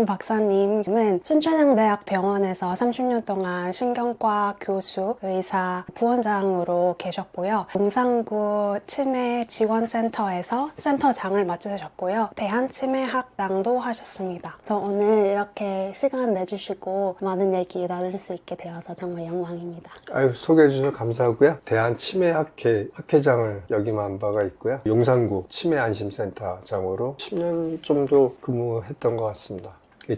정 박사님은 순천향대학 병원에서 30년 동안 신경과 교수, 의사, 부원장으로 계셨고요. 용산구 치매지원센터에서 센터장을 맡으셨고요. 대한치매학당도 하셨습니다. 저 오늘 이렇게 시간 내주시고 많은 얘기 나눌 수 있게 되어서 정말 영광입니다. 소개해 주셔서 감사하고요. 대한치매학회 학회장을 역임한 바가 있고요. 용산구 치매안심센터장으로 10년 정도 근무했던 것 같습니다.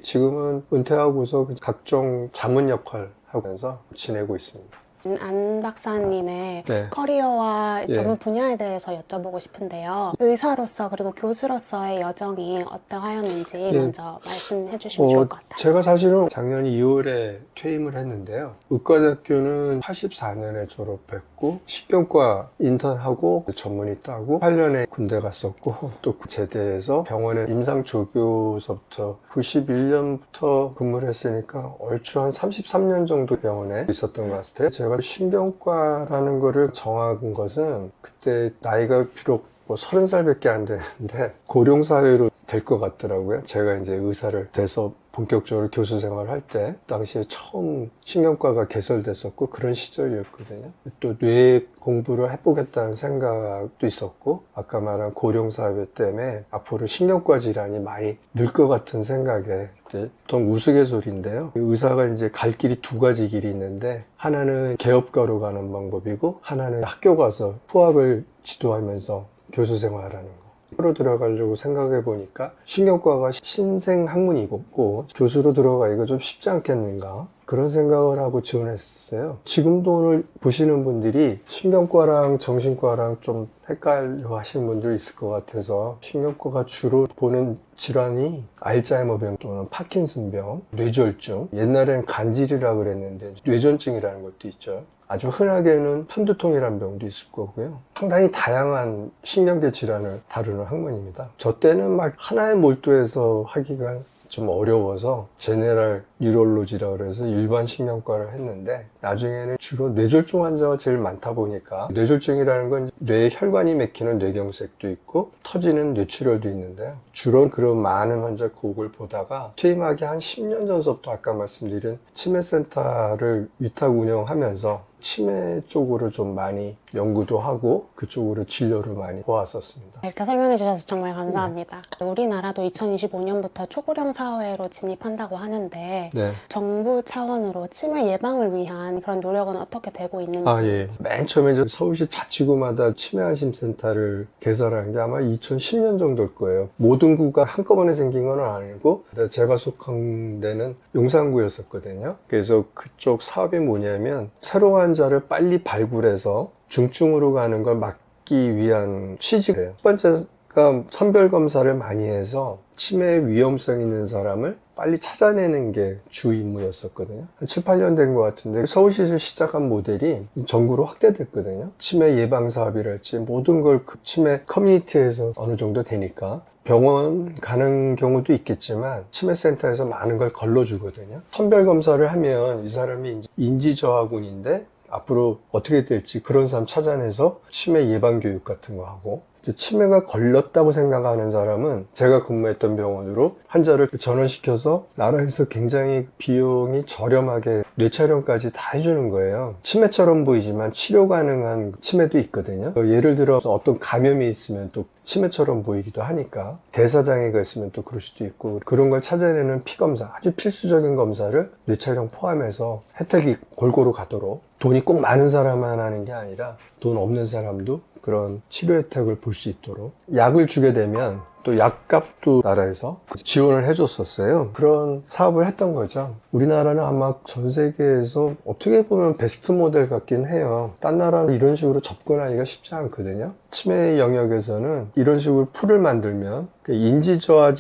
지금은 은퇴하고서 각종 자문 역할 하면서 지내고 있습니다. 안 박사님의 네. 커리어와 예. 전문 분야에 대해서 여쭤보고 싶은데요. 의사로서 그리고 교수로서의 여정이 어떠하였는지 예. 먼저 말씀해 주시면 좋을 것 같아요. 제가 사실은 작년 2월에 퇴임을 했는데요. 의과대학교는 84년에 졸업했고 신경과 인턴하고 전문의 따고 8년에 군대 갔었고 또 제대해서 병원에 임상조교서부터 91년부터 근무를 했으니까 얼추 한 33년 정도 병원에 있었던 것 같아요. 제가 신경과라는 거를 정한 것은 그때 나이가 비록 30살밖에 안 되는데 고령사회로 될 것 같더라고요. 제가 이제 의사를 돼서 본격적으로 교수 생활을 할 때 당시에 처음 신경과가 개설됐었고 그런 시절이었거든요. 또 뇌 공부를 해보겠다는 생각도 있었고 아까 말한 고령사회 때문에 앞으로 신경과 질환이 많이 늘 것 같은 생각에 보통 우스갯소리인데요. 의사가 이제 갈 길이 두 가지 길이 있는데 하나는 개업가로 가는 방법이고 하나는 학교 가서 후학을 지도하면서 교수 생활하는 거. 로 들어가려고 생각해 보니까 신경과가 신생학문이고 교수로 들어가기가 좀 쉽지 않겠는가 그런 생각을 하고 지원했었어요. 지금도 오늘 보시는 분들이 신경과랑 정신과랑 좀 헷갈려 하시는 분들이 있을 것 같아서 신경과가 주로 보는 질환이 알츠하이머병 또는 파킨슨병, 뇌졸중, 옛날에는 간질이라고 그랬는데 뇌전증이라는 것도 있죠. 아주 흔하게는 편두통이라는 병도 있을 거고요. 상당히 다양한 신경계 질환을 다루는 학문입니다. 저 때는 막 하나에 몰두해서 하기가 좀 어려워서 제네럴 뉴럴로지라고 해서 일반 신경과를 했는데 나중에는 주로 뇌졸중 환자가 제일 많다 보니까 뇌졸중이라는 건 뇌에 혈관이 막히는 뇌경색도 있고 터지는 뇌출혈도 있는데요. 주로 그런 많은 환자 그걸 보다가 퇴임하기 한 10년 전서부터 아까 말씀드린 치매센터를 위탁 운영하면서 치매 쪽으로 좀 많이 연구도 하고 그쪽으로 진료를 많이 보았었습니다. 이렇게 설명해 주셔서 정말 감사합니다. 우리나라도 2025년부터 초고령 사회로 진입한다고 하는데 네. 정부 차원으로 치매 예방을 위한 그런 노력은 어떻게 되고 있는지. 맨 처음에 이제 서울시 자치구마다 치매안심센터를 개설한 게 아마 2010년 정도일 거예요. 모든 구가 한꺼번에 생긴 건 아니고 제가 속한 데는 용산구였었거든요. 그래서 그쪽 사업이 뭐냐면 새로운 환자를 빨리 발굴해서 중증으로 가는 걸 막기 위한 취지예요. 첫 번째가 선별검사를 많이 해서 치매 위험성 있는 사람을 빨리 찾아내는 게 주 임무였었거든요. 한 7, 8년 된 것 같은데 서울시에서 시작한 모델이 전국으로 확대됐거든요. 치매 예방 사업이랄지 모든 걸 그 치매 커뮤니티에서 어느 정도 되니까 병원 가는 경우도 있겠지만 치매센터에서 많은 걸 걸러주거든요. 선별검사를 하면 이 사람이 인지저하군인데 앞으로 어떻게 될지 그런 사람 찾아내서 치매 예방 교육 같은 거 하고 치매가 걸렸다고 생각하는 사람은 제가 근무했던 병원으로 환자를 전원시켜서 나라에서 굉장히 비용이 저렴하게 뇌촬영까지 다 해주는 거예요. 치매처럼 보이지만 치료 가능한 치매도 있거든요. 예를 들어서 어떤 감염이 있으면 또 치매처럼 보이기도 하니까 대사장애가 있으면 또 그럴 수도 있고 그런 걸 찾아내는 피검사 아주 필수적인 검사를 뇌촬영 포함해서 혜택이 골고루 가도록 돈이 꼭 많은 사람만 하는 게 아니라 돈 없는 사람도 그런 치료 혜택을 볼 수 있도록 약을 주게 되면 또 약값도 나라에서 지원을 해줬었어요. 그런 사업을 했던 거죠. 우리나라는 아마 전 세계에서 어떻게 보면 베스트 모델 같긴 해요. 딴 나라는 이런 식으로 접근하기가 쉽지 않거든요. 치매 영역에서는 이런 식으로 풀을 만들면 인지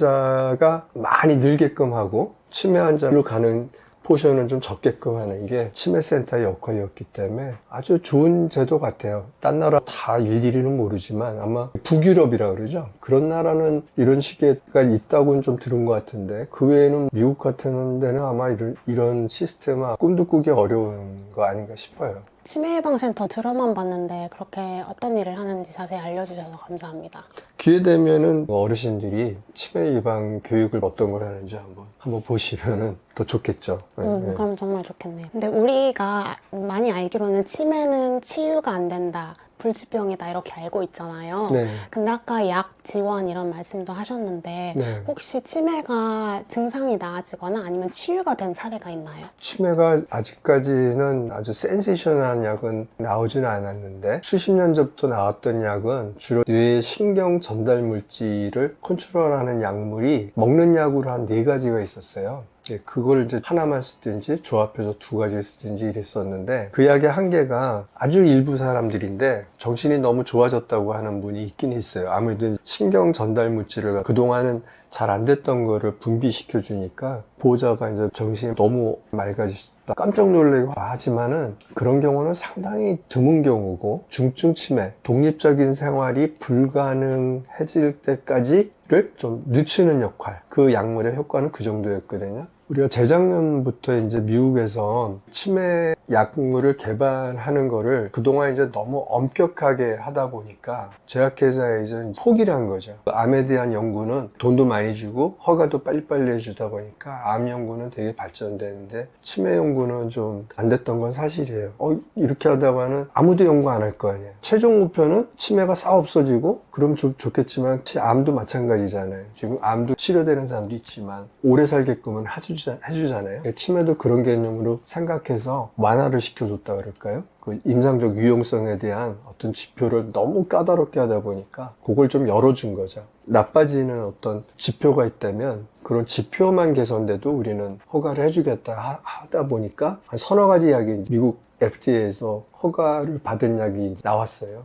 저하자가 많이 늘게끔 하고 치매 환자로 가는 포션은 좀 적게끔 하는 게 치매센터의 역할이었기 때문에 아주 좋은 제도 같아요. 딴 나라 다 일일이는 모르지만 아마 북유럽이라 그러죠. 그런 나라는 이런 식의가 있다고는 좀 들은 것 같은데 그 외에는 미국 같은 데는 아마 이런 시스템은 꿈도 꾸기 어려운 거 아닌가 싶어요. 치매 예방센터 들어만 봤는데 그렇게 어떤 일을 하는지 자세히 알려주셔서 감사합니다. 기회 되면은 어르신들이 치매 예방 교육을 어떤 걸 하는지 한번 보시면은 더 좋겠죠. 네. 그럼 정말 좋겠네요. 근데 우리가 많이 알기로는 치매는 치유가 안 된다, 불치병이다 이렇게 알고 있잖아요. 네. 근데 아까 약 지원 이런 말씀도 하셨는데 네. 혹시 치매가 증상이 나아지거나 아니면 치유가 된 사례가 있나요? 치매가 아직까지는 아주 센세이션한 약은 나오지는 않았는데 수십 년 전부터 나왔던 약은 주로 뇌의 신경 전달 물질을 컨트롤하는 약물이 먹는 약으로 한 4가지가 있었어요. 그걸 이제 하나만 쓰든지 조합해서 2가지를 쓰든지 이랬었는데 그 약의 한계가 아주 일부 사람들인데 정신이 너무 좋아졌다고 하는 분이 있긴 있어요. 아무래도 신경 전달 물질을 그동안은 잘 안 됐던 거를 분비시켜 주니까 보호자가 이제 정신이 너무 맑아지셨다 깜짝 놀래고 하지만은 그런 경우는 상당히 드문 경우고 중증 치매, 독립적인 생활이 불가능해질 때까지를 좀 늦추는 역할, 그 약물의 효과는 그 정도였거든요. 우리가 재작년부터 이제 미국에서 치매 약물을 개발하는 거를 그동안 이제 너무 엄격하게 하다 보니까 제약회사에 이제 포기를 한 거죠. 암에 대한 연구는 돈도 많이 주고 허가도 빨리빨리 해주다 보니까 암 연구는 되게 발전되는데 치매 연구는 좀 안 됐던 건 사실이에요. 이렇게 하다가는 아무도 연구 안 할 거 아니에요. 최종 목표는 치매가 싹 없어지고 그럼 좋겠지만 암도 마찬가지잖아요. 지금 암도 치료되는 사람도 있지만 오래 살게끔은 해주잖아요. 치매도 그런 개념으로 생각해서 완화를 시켜줬다 그럴까요? 그 임상적 유용성에 대한 어떤 지표를 너무 까다롭게 하다 보니까 그걸 좀 열어준 거죠. 나빠지는 어떤 지표가 있다면 그런 지표만 개선돼도 우리는 허가를 해주겠다 하다 보니까 한 서너 가지 약이 미국 FDA에서 허가를 받은 약이 나왔어요.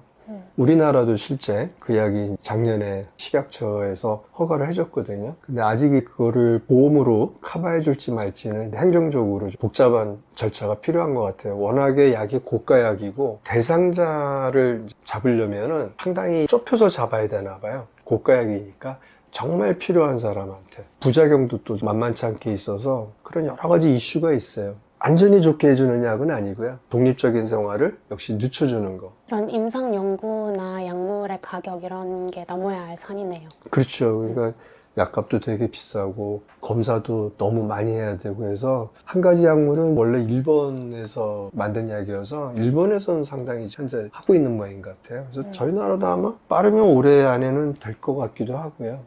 우리나라도 실제 그 약이 작년에 식약처에서 허가를 해줬거든요. 근데 아직 그거를 보험으로 커버해 줄지 말지는 행정적으로 복잡한 절차가 필요한 것 같아요. 워낙에 약이 고가 약이고 대상자를 잡으려면은 상당히 좁혀서 잡아야 되나 봐요. 고가 약이니까 정말 필요한 사람한테 부작용도 또 만만치 않게 있어서 그런 여러 가지 이슈가 있어요. 완전히 좋게 해주는 약은 아니고요. 독립적인 생활을 역시 늦춰주는 거. 이런 임상 연구나 약물의 가격 이런 게 넘어야 할 선이네요. 그렇죠. 그러니까 약값도 되게 비싸고 검사도 너무 많이 해야 되고 해서 한 가지 약물은 원래 일본에서 만든 약이어서 일본에서는 상당히 현재 하고 있는 모양인 것 같아요. 그래서 저희 나라도 아마 빠르면 올해 안에는 될 것 같기도 하고요.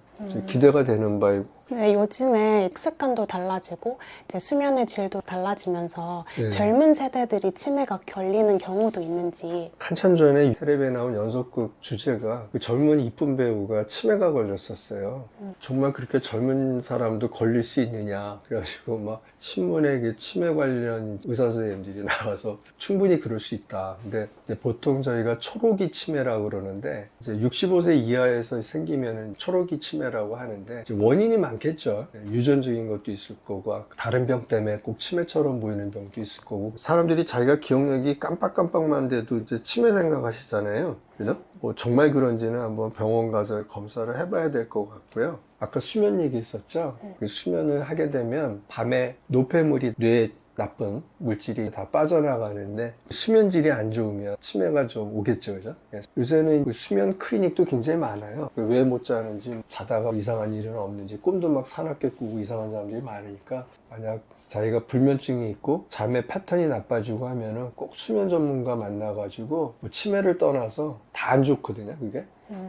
기대가 되는 바이고. 네, 요즘에 식습관도 달라지고 이제 수면의 질도 달라지면서 네. 젊은 세대들이 치매가 걸리는 경우도 있는지. 한참 전에 텔레비에 나온 연속극 주제가 그 젊은 이쁜 배우가 치매가 걸렸었어요. 정말 그렇게 젊은 사람도 걸릴 수 있느냐. 그래가지고 막 신문에 그 치매 관련 의사 선생님들이 나와서 충분히 그럴 수 있다. 근데 이제 보통 저희가 초록이 치매라고 그러는데 이제 65세 이하에서 생기면은 초록이 치매라고 하는데 이제 원인이 많겠죠. 유전적인 것도 있을 거고 다른 병 때문에 꼭 치매처럼 보이는 병도 있을 거고 사람들이 자기가 기억력이 깜빡깜빡만 돼도 이제 치매 생각하시잖아요. 그죠? 뭐 정말 그런지는 한번 병원 가서 검사를 해봐야 될 것 같고요. 아까 수면 얘기했었죠. 그 수면을 하게 되면 밤에 노폐물이 뇌에 나쁜 물질이 다 빠져나가는데 수면질이 안 좋으면 치매가 좀 오겠죠, 그죠? 요새는 수면 클리닉도 굉장히 많아요. 왜 못 자는지, 자다가 이상한 일은 없는지, 꿈도 막 사납게 꾸고 이상한 사람들이 많으니까 만약 자기가 불면증이 있고 잠의 패턴이 나빠지고 하면은 꼭 수면 전문가 만나가지고 뭐 치매를 떠나서 다 안 좋거든요, 그게.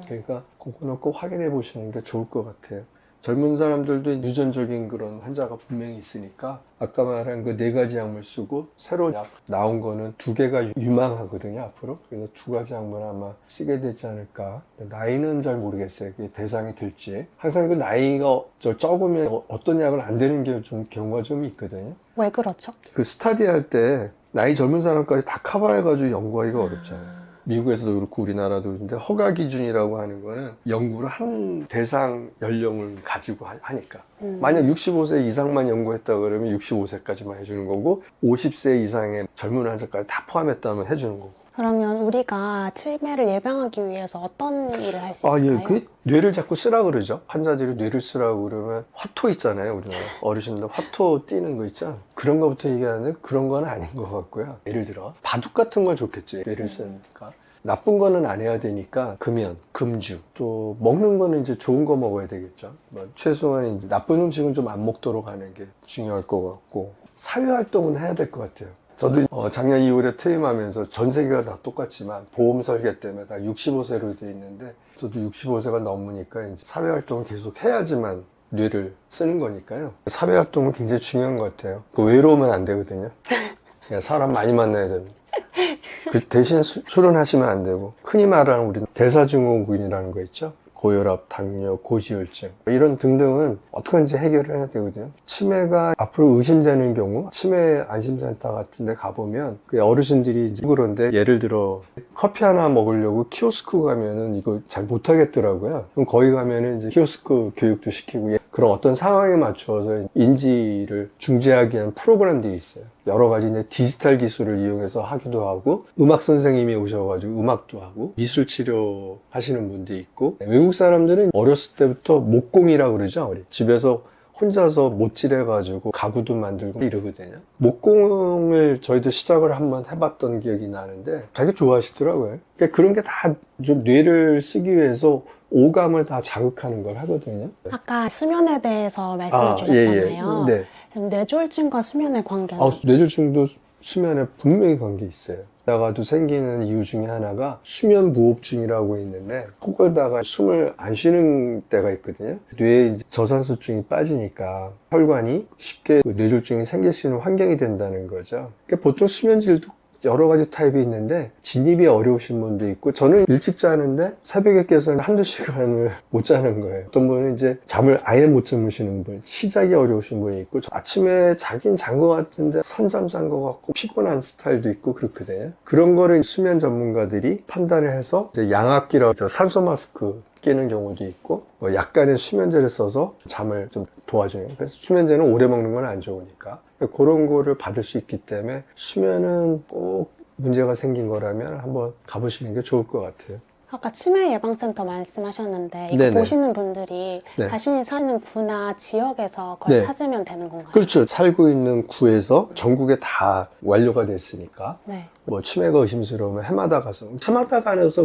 그러니까 그거는 꼭 확인해 보시는 게 좋을 것 같아요. 젊은 사람들도 유전적인 그런 환자가 분명히 있으니까 아까 말한 그 4가지 약물 쓰고 새로 약 나온 거는 2개가 유망하거든요, 앞으로. 그래서 2가지 약물 아마 쓰게 되지 않을까. 나이는 잘 모르겠어요. 그게 대상이 될지. 항상 그 나이가 적으면 어떤 약을 안 되는 게 좀 경우가 좀 있거든요. 왜 그렇죠? 그 스타디 할 때 나이 젊은 사람까지 다 커버해가지고 연구하기가 어렵잖아요. 미국에서도 그렇고 우리나라도 그런데 허가 기준이라고 하는 거는 연구를 한 대상 연령을 가지고 하니까 만약 65세 이상만 연구했다 그러면 65세까지만 해주는 거고 50세 이상의 젊은 환자까지 다 포함했다면 해주는 거고. 그러면 우리가 치매를 예방하기 위해서 어떤 일을 할 수 있을까요? 예, 그 뇌를 자꾸 쓰라 그러죠. 환자들이 뇌를 쓰라고 그러면 화토 있잖아요. 우리나라 어르신들 화토 띄는 거 있잖아요. 그런 거부터 얘기하는데 그런 건 아닌 것 같고요. 예를 들어 바둑 같은 건 좋겠죠. 뇌를 쓰니까. 나쁜 거는 안 해야 되니까 금연, 금주, 또 먹는 거는 이제 좋은 거 먹어야 되겠죠. 뭐 최소한 이제 나쁜 음식은 좀 안 먹도록 하는 게 중요할 것 같고 사회 활동은 해야 될 것 같아요. 저도 작년 2월에 퇴임하면서 전 세계가 다 똑같지만 보험 설계 때문에 다 65세로 돼 있는데 저도 65세가 넘으니까 이제 사회 활동을 계속 해야지만 뇌를 쓰는 거니까요. 사회 활동은 굉장히 중요한 것 같아요. 외로우면 안 되거든요. 그냥 사람 많이 만나야 됩니다. 그 대신 술은 하시면 안 되고 흔히 말하는 우리 대사증후군이라는 거 있죠. 고혈압, 당뇨, 고지혈증 이런 등등은 어떻게든지 해결을 해야 되거든요. 치매가 앞으로 의심되는 경우 치매 안심센터 같은 데 가보면 그 어르신들이 이제 그런데 예를 들어 커피 하나 먹으려고 키오스크 가면은 이거 잘 못하겠더라고요. 그럼 거기 가면은 이제 키오스크 교육도 시키고 그런 어떤 상황에 맞추어서 인지를 중재하기 위한 프로그램들이 있어요. 여러 가지 이제 디지털 기술을 이용해서 하기도 하고 음악 선생님이 오셔가지고 음악도 하고 미술 치료 하시는 분도 있고 외국 사람들은 어렸을 때부터 목공이라고 그러죠. 집에서 혼자서 못질해가지고 가구도 만들고 이러거든요. 목공을 저희도 시작을 한번 해봤던 기억이 나는데 되게 좋아하시더라고요. 그러니까 그런 게 다 좀 뇌를 쓰기 위해서 오감을 다 자극하는 걸 하거든요. 아까 수면에 대해서 말씀해 주셨잖아요. 네. 뇌졸중과 수면의 관계는? 뇌졸중도 수면에 분명히 관계 있어요. 다가도 생기는 이유 중에 하나가 수면 무호흡증이라고 있는데 코 골다가 숨을 안 쉬는 때가 있거든요. 뇌에 저산소증이 빠지니까 혈관이 쉽게 뇌졸중이 생길 수 있는 환경이 된다는 거죠. 그러니까 보통 수면질도 여러 가지 타입이 있는데 진입이 어려우신 분도 있고 저는 일찍 자는데 새벽에 깨서 한두 시간을 못 자는 거예요. 어떤 분은 이제 잠을 아예 못 주무시는 분, 시작이 어려우신 분이 있고 아침에 자긴 잔 것 같은데 선잠 잔 것 같고 피곤한 스타일도 있고 그렇거든요. 그런 거를 수면 전문가들이 판단을 해서 이제 양압기라고 산소 마스크 끼는 경우도 있고 약간의 수면제를 써서 잠을 좀 도와줘요. 그래서 수면제는 오래 먹는 건 안 좋으니까 그런 거를 받을 수 있기 때문에 수면은 꼭 문제가 생긴 거라면 한번 가보시는 게 좋을 것 같아요. 아까 치매 예방센터 말씀하셨는데 이거 네네. 보시는 분들이 네. 자신이 사는 구나 지역에서 그걸 네. 찾으면 되는 건가요? 그렇죠. 살고 있는 구에서 전국에 다 완료가 됐으니까 네. 뭐 치매가 의심스러우면 해마다 가서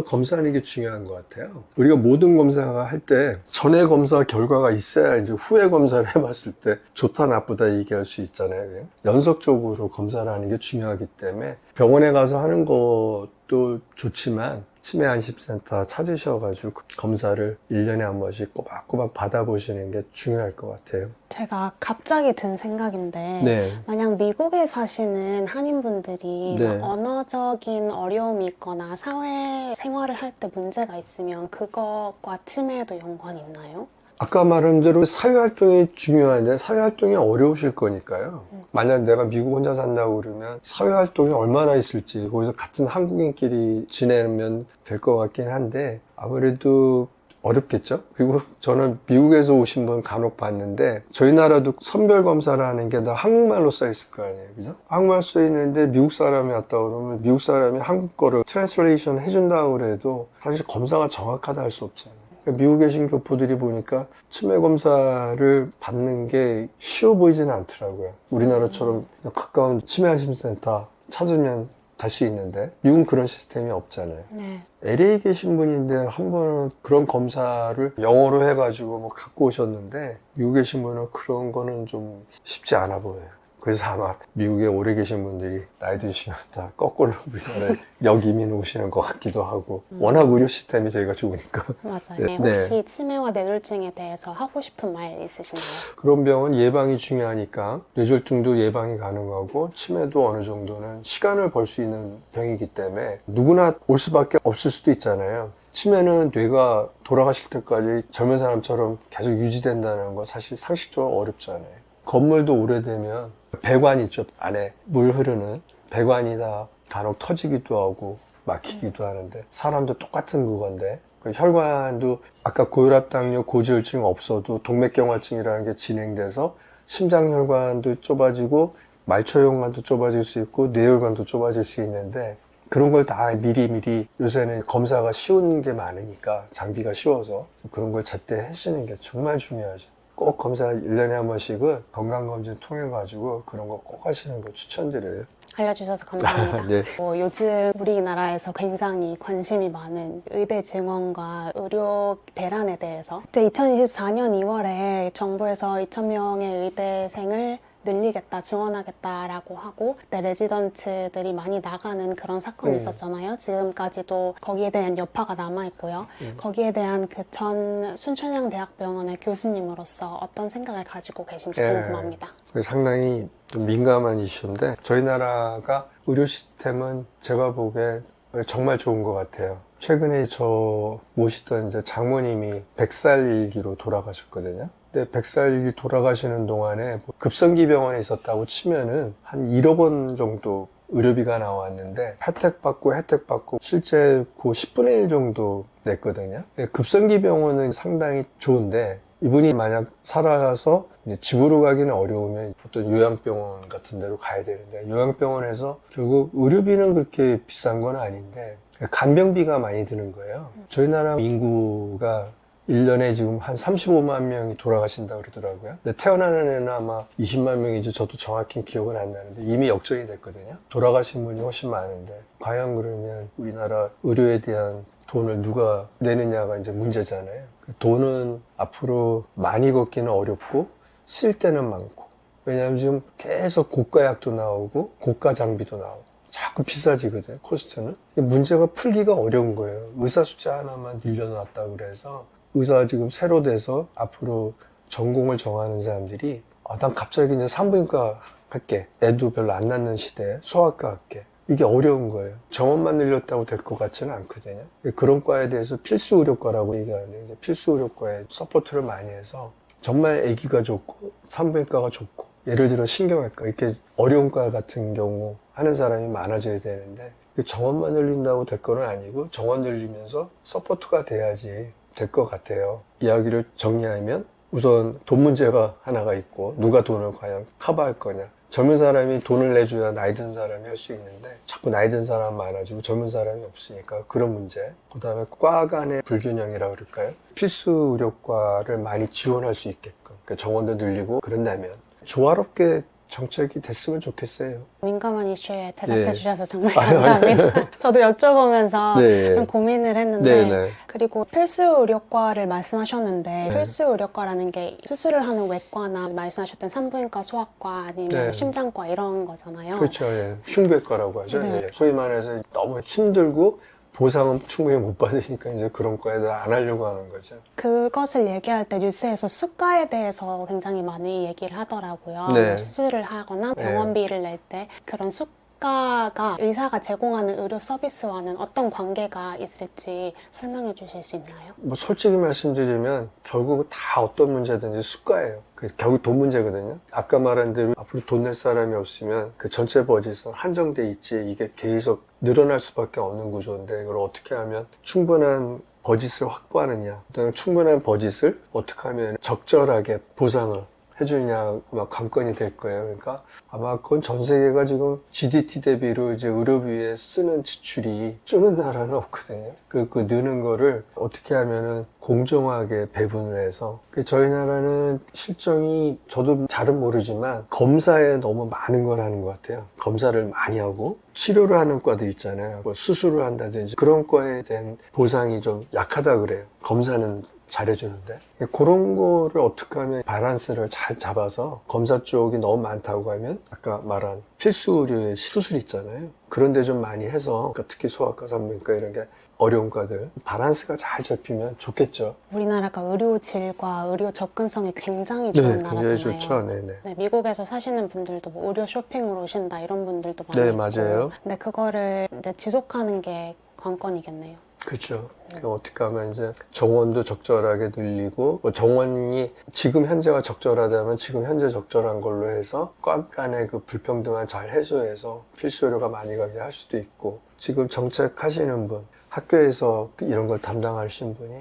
검사하는 게 중요한 것 같아요. 우리가 모든 검사가 할 때 전에 검사 결과가 있어야 이제 후에 검사를 해봤을 때 좋다 나쁘다 얘기할 수 있잖아요. 연속적으로 검사를 하는 게 중요하기 때문에 병원에 가서 하는 것도 좋지만 치매 안심센터 찾으셔가지고 검사를 1년에 한 번씩 꼬박꼬박 받아보시는 게 중요할 것 같아요. 제가 갑자기 든 생각인데 네. 만약 미국에 사시는 한인분들이 네. 막 언어적인 어려움이 있거나 사회 생활을 할 때 문제가 있으면 그것과 치매에도 연관이 있나요? 아까 말한 대로 사회활동이 중요한데 사회활동이 어려우실 거니까요. 만약 내가 미국 혼자 산다고 그러면 사회활동이 얼마나 있을지 거기서 같은 한국인끼리 지내면 될 것 같긴 한데 아무래도 어렵겠죠. 그리고 저는 미국에서 오신 분 간혹 봤는데 저희 나라도 선별검사라는 게 다 한국말로 써 있을 거 아니에요. 그죠? 한국말 써 있는데 미국 사람이 왔다 그러면 미국 사람이 한국 거를 트랜스레이션 해준다고 그래도 사실 검사가 정확하다 할 수 없잖아요. 미국에 계신 교포들이 보니까 치매 검사를 받는 게 쉬워 보이지는 않더라고요. 우리나라처럼 가까운 치매 안심센터 찾으면 갈 수 있는데 미국은 그런 시스템이 없잖아요. 네. LA 계신 분인데 한 번은 그런 검사를 영어로 해가지고 뭐 갖고 오셨는데 미국에 계신 분은 그런 거는 좀 쉽지 않아 보여요. 그래서 아마 미국에 오래 계신 분들이 나이 드시면 다 거꾸로 우리나라에 역이민 오시는 것 같기도 하고 워낙 의료 시스템이 저희가 좋으니까. 맞아요. 네. 혹시 치매와 뇌졸중에 대해서 하고 싶은 말 있으신가요? 그런 병은 예방이 중요하니까 뇌졸중도 예방이 가능하고 치매도 어느 정도는 시간을 벌 수 있는 병이기 때문에 누구나 올 수밖에 없을 수도 있잖아요. 치매는 뇌가 돌아가실 때까지 젊은 사람처럼 계속 유지된다는 건 사실 상식적으로 어렵잖아요. 건물도 오래되면 배관 있죠. 안에 물 흐르는 배관이 다 간혹 터지기도 하고 막히기도 하는데 사람도 똑같은 그건데 혈관도 아까 고혈압, 당뇨, 고지혈증 없어도 동맥경화증이라는 게 진행돼서 심장혈관도 좁아지고 말초혈관도 좁아질 수 있고 뇌혈관도 좁아질 수 있는데 그런 걸 다 미리미리 요새는 검사가 쉬운 게 많으니까 장비가 쉬워서 그런 걸 제때 하시는 게 정말 중요하죠. 꼭 검사 1년에 한 번씩은 건강검진 통해가지고 그런 거 꼭 하시는 거 추천드려요. 알려주셔서 감사합니다. 네. 요즘 우리나라에서 굉장히 관심이 많은 의대 증원과 의료 대란에 대해서 2024년 2월에 정부에서 2,000명의 의대생을 늘리겠다, 지원하겠다라고 하고 그때 레지던트들이 많이 나가는 그런 사건이 있었잖아요. 지금까지도 거기에 대한 여파가 남아있고요. 거기에 대한 그 전 순천향대학병원의 교수님으로서 어떤 생각을 가지고 계신지 궁금합니다. 상당히 좀 민감한 이슈인데 저희 나라가 의료 시스템은 제가 보기에 정말 좋은 것 같아요. 최근에 저 모시던 이제 장모님이 100살 일기로 돌아가셨거든요. 근데 100살 일기 돌아가시는 동안에 급성기 병원에 있었다고 치면은 한 1억 원 정도 의료비가 나왔는데 혜택받고 실제 그 10분의 1 정도 냈거든요. 급성기 병원은 상당히 좋은데 이분이 만약 살아서 집으로 가기는 어려우면 어떤 요양병원 같은 데로 가야 되는데 요양병원에서 결국 의료비는 그렇게 비싼 건 아닌데 간병비가 많이 드는 거예요. 저희 나라 인구가 1년에 지금 한 35만 명이 돌아가신다고 그러더라고요. 근데 태어나는 애는 아마 20만 명이지 저도 정확히 기억은 안 나는데 이미 역전이 됐거든요. 돌아가신 분이 훨씬 많은데 과연 그러면 우리나라 의료에 대한 돈을 누가 내느냐가 이제 문제잖아요. 돈은 앞으로 많이 걷기는 어렵고 쓸 때는 많고 왜냐하면 지금 계속 고가 약도 나오고 고가 장비도 나오고 자꾸 비싸지거든요. 코스트는. 문제가 풀기가 어려운 거예요. 의사 숫자 하나만 늘려놨다고 그래서 의사 지금 새로 돼서 앞으로 전공을 정하는 사람들이 난 갑자기 이제 산부인과 할게. 애도 별로 안 낳는 시대에 소아과 할게. 이게 어려운 거예요. 정원만 늘렸다고 될 것 같지는 않거든요. 그런 과에 대해서 필수 의료과라고 얘기하는데 이제 필수 의료과에 서포트를 많이 해서 정말 아기가 좋고 산부인과가 좋고 예를 들어 신경외과 이렇게 어려운 과 같은 경우 하는 사람이 많아져야 되는데 정원만 늘린다고 될 건 아니고 정원 늘리면서 서포트가 돼야지 될 것 같아요. 이야기를 정리하면 우선 돈 문제가 하나가 있고 누가 돈을 과연 커버할 거냐. 젊은 사람이 돈을 내줘야 나이 든 사람이 할 수 있는데 자꾸 나이 든 사람 많아지고 젊은 사람이 없으니까 그런 문제. 그 다음에 과 간의 불균형이라고 그럴까요? 필수 의료과를 많이 지원할 수 있게끔 그러니까 정원도 늘리고 그런다면 조화롭게 정책이 됐으면 좋겠어요. 민감한 이슈에 대답해 네. 주셔서 정말 감사합니다. 저도 여쭤보면서 네. 좀 고민을 했는데 네네. 그리고 필수 의료과를 말씀하셨는데 네. 필수 의료과라는 게 수술을 하는 외과나 말씀하셨던 산부인과, 소아과 아니면 네. 심장과 이런 거잖아요. 그렇죠. 예. 흉부외과라고 하죠. 네. 예. 소위 말해서 너무 힘들고 보상은 충분히 못 받으니까 이제 그런 과에다 안 하려고 하는 거죠. 그것을 얘기할 때 뉴스에서 수가에 대해서 굉장히 많이 얘기를 하더라고요. 네. 뭐 수술을 하거나 병원비를 낼 때 그런 수가가 의사가 제공하는 의료 서비스와는 어떤 관계가 있을지 설명해 주실 수 있나요? 뭐 솔직히 말씀드리면 결국 다 어떤 문제든지 수가예요. 결국 돈 문제거든요. 아까 말한 대로 앞으로 돈 낼 사람이 없으면 그 전체 버짓은 한정돼 있지 이게 계속 늘어날 수밖에 없는 구조인데 이걸 어떻게 하면 충분한 버짓을 확보하느냐, 그다음에 충분한 버짓을 어떻게 하면 적절하게 보상을 해주느냐가 관건이 될 거예요. 그러니까 아마 그건 전 세계가 지금 GDP 대비로 이제 의료비에 쓰는 지출이 줄는 나라는 없거든요. 그 느는 거를 어떻게 하면은 공정하게 배분을 해서 저희 나라는 실정이 저도 잘은 모르지만 검사에 너무 많은 걸 하는 것 같아요. 검사를 많이 하고 치료를 하는 과도 있잖아요. 뭐 수술을 한다든지 그런 과에 대한 보상이 좀 약하다 그래요. 검사는 잘해주는데 그런 거를 어떻게 하면 밸런스를 잘 잡아서 검사 쪽이 너무 많다고 하면 아까 말한 필수 의료의 수술 있잖아요. 그런 데 좀 많이 해서 특히 소아과, 산부인과 이런 게 어려운 과들 밸런스가 잘 잡히면 좋겠죠. 우리나라가 의료 질과 의료 접근성이 굉장히 좋은 나라잖아요. 굉장히 좋죠. 네네. 네, 미국에서 사시는 분들도 뭐 의료 쇼핑으로 오신다 이런 분들도 많이 네, 있고 맞아요. 근데 그거를 이제 지속하는 게 관건이겠네요. 그렇죠. 어떻게 하면 이제 정원도 적절하게 늘리고 정원이 지금 현재가 적절하다면 지금 현재 적절한 걸로 해서 과 간의 그 불평등을 잘 해소해서 필수 의료가 많이 가게 할 수도 있고 지금 정책하시는 분 학교에서 이런 걸 담당하신 분이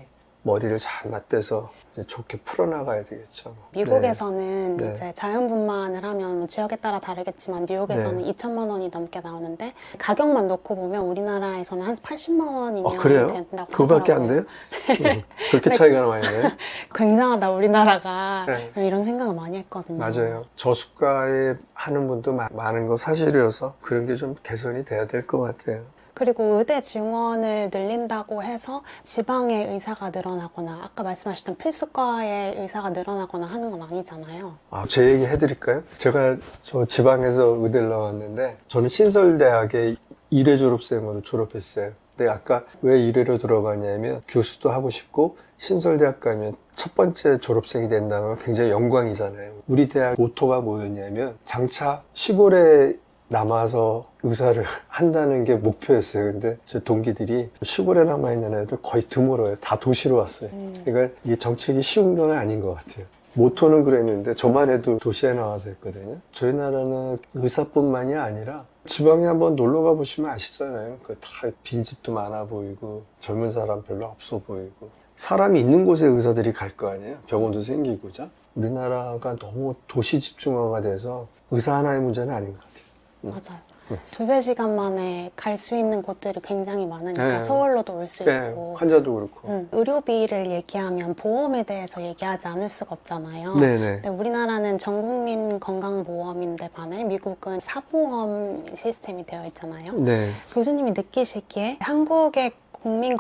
머리를 잘 맞대서 이제 좋게 풀어나가야 되겠죠. 미국에서는 네. 이제 자연분만을 하면 뭐 지역에 따라 다르겠지만 뉴욕에서는 네. 2천만 원이 넘게 나오는데 가격만 놓고 보면 우리나라에서는 한 80만 원이면 그래요? 된다고 그거밖에 안 하더라고요. 돼요? 그렇게 차이가 많이 나요? 굉장하다 우리나라가 네. 이런 생각을 많이 했거든요. 맞아요. 저수가에 하는 분도 많은 거 사실이어서 그런 게 좀 개선이 돼야 될 것 같아요. 그리고 의대 지원을 늘린다고 해서 지방의 의사가 늘어나거나 아까 말씀하셨던 필수과의 의사가 늘어나거나 하는 건 아니잖아요. 제 얘기 해드릴까요? 제가 저 지방에서 의대를 나왔는데 저는 신설대학의 이례 졸업생으로 졸업했어요. 근데 아까 왜 이례로 들어가냐면 교수도 하고 싶고 신설대학 가면 첫 번째 졸업생이 된다는 건 굉장히 영광이잖아요. 우리 대학 모토가 뭐였냐면 장차 시골에 남아서 의사를 한다는 게 목표였어요. 근데 제 동기들이 시골에 남아있는 애들 거의 드물어요. 다 도시로 왔어요. 그러니까 이게 정책이 쉬운 건 아닌 것 같아요. 모토는 그랬는데 저만 해도 도시에 나와서 했거든요. 저희 나라는 의사뿐만이 아니라 지방에 한번 놀러 가보시면 아시잖아요. 그 다 빈집도 많아 보이고 젊은 사람 별로 없어 보이고 사람이 있는 곳에 의사들이 갈 거 아니에요. 병원도 생기고자. 우리나라가 너무 도시 집중화가 돼서 의사 하나의 문제는 아닌 것 같아요. 맞아요. 두세 시간 만에 갈 수 있는 곳들이 굉장히 많으니까 네. 서울로도 올 수 네, 있고 환자도 그렇고. 의료비를 얘기하면 보험에 대해서 얘기하지 않을 수가 없잖아요. 네네. 근데 우리나라는 전국민 건강보험인데 반해 미국은 사보험 시스템이 되어 있잖아요. 네. 교수님이 느끼시기에 한국의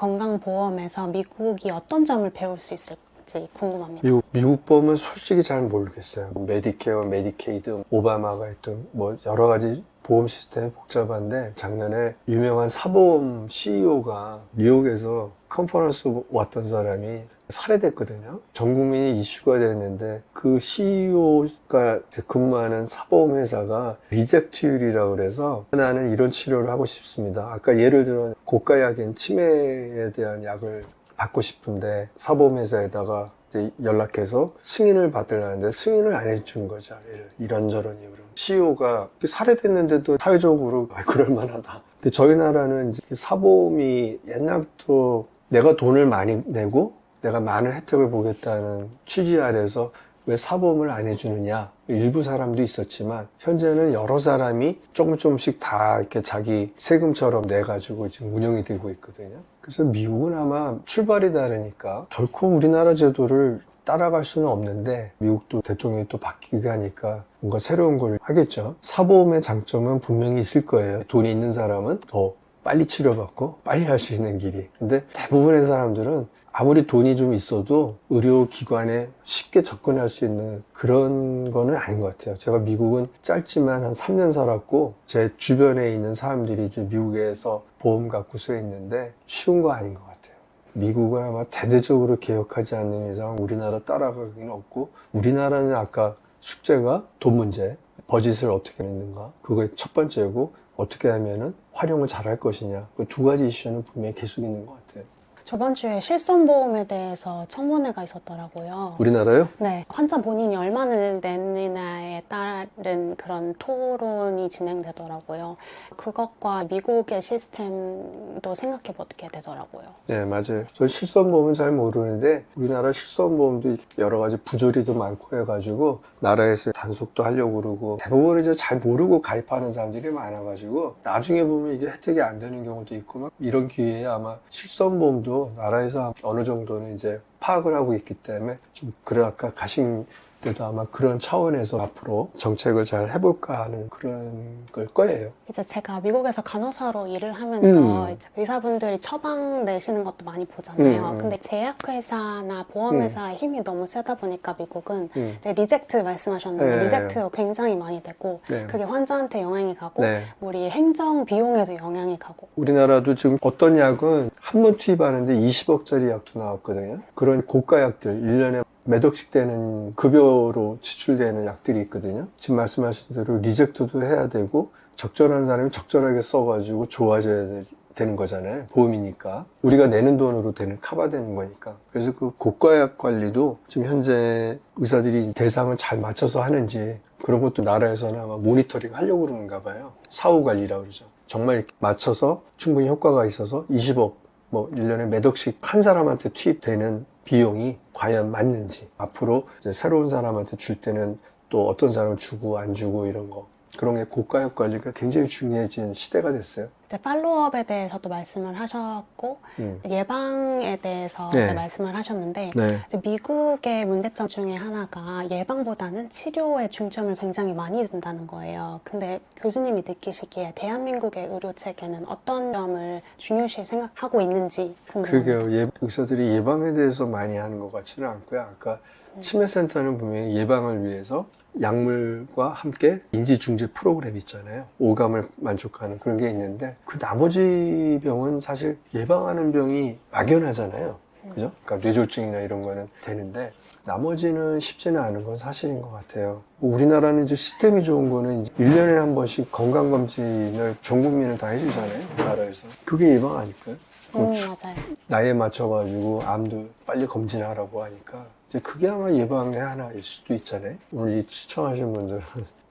국민건강보험에서 미국이 어떤 점을 배울 수 있을지 궁금합니다. 미국 보험은 솔직히 잘 모르겠어요. 메디케어, 메디케이드, 오바마가 했던 뭐 여러 가지 보험 시스템이 복잡한데 작년에 유명한 사보험 CEO가 뉴욕에서 컨퍼런스 왔던 사람이 살해됐거든요. 전 국민이 이슈가 됐는데 그 CEO가 근무하는 사보험 회사가 리젝트율이라고 그래서 나는 이런 치료를 하고 싶습니다. 아까 예를 들어 고가약인 치매에 대한 약을 받고 싶은데 사보험 회사에다가 이제 연락해서 승인을 받으려는데 승인을 안 해준 거죠. 이런저런 이유로. CEO가 살해됐는데도 사회적으로 그럴만하다. 저희 나라는 이제 사보험이 옛날부터 내가 돈을 많이 내고 내가 많은 혜택을 보겠다는 취지 아래서 왜 사보험을 안 해주느냐. 일부 사람도 있었지만 현재는 여러 사람이 조금씩 다 이렇게 자기 세금처럼 내가지고 지금 운영이 되고 있거든요. 그래서 미국은 아마 출발이 다르니까 결코 우리나라 제도를 따라갈 수는 없는데 미국도 대통령이 또 바뀌게 하니까 뭔가 새로운 걸 하겠죠. 사보험의 장점은 분명히 있을 거예요. 돈이 있는 사람은 더 빨리 치료받고 빨리 할 수 있는 길이. 근데 대부분의 사람들은 아무리 돈이 좀 있어도 의료기관에 쉽게 접근할 수 있는 그런 거는 아닌 것 같아요. 제가 미국은 짧지만 한 3년 살았고 제 주변에 있는 사람들이 이제 미국에서 보험 갖고 써 있는데 쉬운 거 아닌 것 같아요. 미국은 아마 대대적으로 개혁하지 않는 이상 우리나라 따라가기는 없고 우리나라는 아까 숙제가 돈 문제, 버짓을 어떻게 냈는가 그게 첫 번째고 어떻게 하면은 활용을 잘할 것이냐 그 두 가지 이슈는 분명히 계속 있는 것 같아요. 저번 주에 실손보험에 대해서 청문회가 있었더라고요. 우리나라요? 네, 환자 본인이 얼마를 내느냐에 따른 그런 토론이 진행되더라고요. 그것과 미국의 시스템도 생각해 보게 되더라고요. 네, 맞아요. 저 실손보험은 잘 모르는데 우리나라 실손보험도 여러 가지 부조리도 많고 해가지고 나라에서 단속도 하려고 그러고 대부분 이제 잘 모르고 가입하는 사람들이 많아가지고 나중에 보면 이게 혜택이 안 되는 경우도 있고 막 이런 기회에 아마 실손보험도 나라에서 어느 정도는 이제 파악을 하고 있기 때문에 좀 그래 아까 가신 때도 아마 그런 차원에서 앞으로 정책을 잘 해볼까 하는 그런 걸 거예요. 이제 제가 미국에서 간호사로 일을 하면서 이제 의사분들이 처방 내시는 것도 많이 보잖아요. 근데 제약회사나 보험회사의 힘이 너무 세다 보니까 미국은 이제 리젝트 말씀하셨는데 네. 리젝트가 굉장히 많이 되고 네. 그게 환자한테 영향이 가고 네. 우리 행정 비용에도 영향이 가고 우리나라도 지금 어떤 약은 한 번 투입하는데 20억짜리 약도 나왔거든요. 그런 고가 약들 1년에 몇 억씩 되는 급여로 지출되는 약들이 있거든요. 지금 말씀하신 대로 리젝트도 해야 되고 적절한 사람이 적절하게 써가지고 좋아져야 되는 거잖아요. 보험이니까. 우리가 내는 돈으로 커버되는 거니까. 그래서 그 고가약 관리도 지금 현재 의사들이 대상을 잘 맞춰서 하는지 그런 것도 나라에서는 아마 모니터링 하려고 그러는가 봐요. 사후 관리라고 그러죠. 정말 이렇게 맞춰서 충분히 효과가 있어서 20억 뭐 1년에 몇 억씩 한 사람한테 투입되는 비용이 과연 맞는지, 앞으로 이제 새로운 사람한테 줄 때는 또 어떤 사람을 주고 안 주고 이런 거, 그런 게 고가역 관리가 굉장히 중요해진 시대가 됐어요. 이제 팔로업에 대해서도 말씀을 하셨고 예방에 대해서 네. 이제 말씀을 하셨는데 네. 이제 미국의 문제점 중에 하나가 예방보다는 치료에 중점을 굉장히 많이 둔다는 거예요. 근데 교수님이 느끼시기에 대한민국의 의료 체계는 어떤 점을 중요시 생각하고 있는지 궁금합니다. 그러게요. 의사들이 예방에 대해서 많이 하는 것 같지는 않고요. 아까 치매센터는 분명히 예방을 위해서 약물과 함께 인지중재 프로그램 있잖아요. 오감을 만족하는 그런 게 있는데, 그 나머지 병은 사실 예방하는 병이 막연하잖아요. 그죠? 그러니까 뇌졸중이나 이런 거는 되는데, 나머지는 쉽지는 않은 건 사실인 것 같아요. 우리나라는 이제 시스템이 좋은 거는 이제 1년에 한 번씩 건강검진을 전 국민을 다 해주잖아요. 나라에서. 그게 예방 아닐까요? 맞아요. 나이에 맞춰가지고 암도 빨리 검진하라고 하니까 이제 그게 아마 예방의 하나일 수도 있잖아요. 오늘 이 시청하신 분들은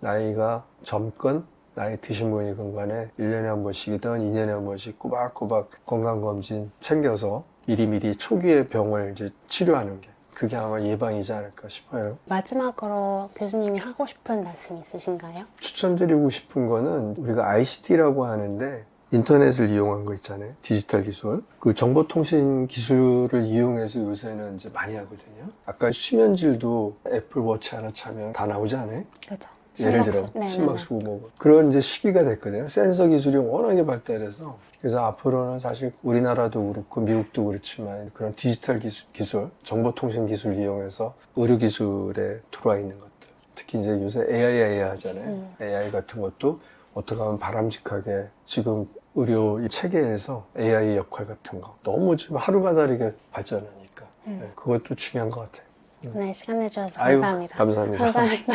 나이가 젊건 나이 드신 분이건 간에 1년에 한 번씩이든 2년에 한 번씩 꼬박꼬박 건강검진 챙겨서 미리미리 초기의 병을 이제 치료하는 게, 그게 아마 예방이지 않을까 싶어요. 마지막으로 교수님이 하고 싶은 말씀 있으신가요? 추천드리고 싶은 거는 우리가 ICT라고 하는데 인터넷을 이용한 거 있잖아요. 디지털 기술. 그 정보통신 기술을 이용해서 요새는 이제 많이 하거든요. 아까 수면질도 애플워치 하나 차면 다 나오지 않아요? 그렇죠. 예를 들어 심박 수고 뭐 그런 이제 시기가 됐거든요. 센서 기술이 워낙에 발달해서, 그래서 앞으로는 사실 우리나라도 그렇고 미국도 그렇지만 그런 디지털 기술, 정보통신 기술 이용해서 의료 기술에 들어와 있는 것들, 특히 이제 요새 AI 하잖아요. AI 같은 것도 어떻게 하면 바람직하게 지금 의료 체계에서 AI 역할 같은 거 너무 지금 하루가 다르게 발전하니까 네, 그것도 중요한 것 같아요. 네, 시간 내주셔서 아유, 감사합니다. 감사합니다. 감사합니다.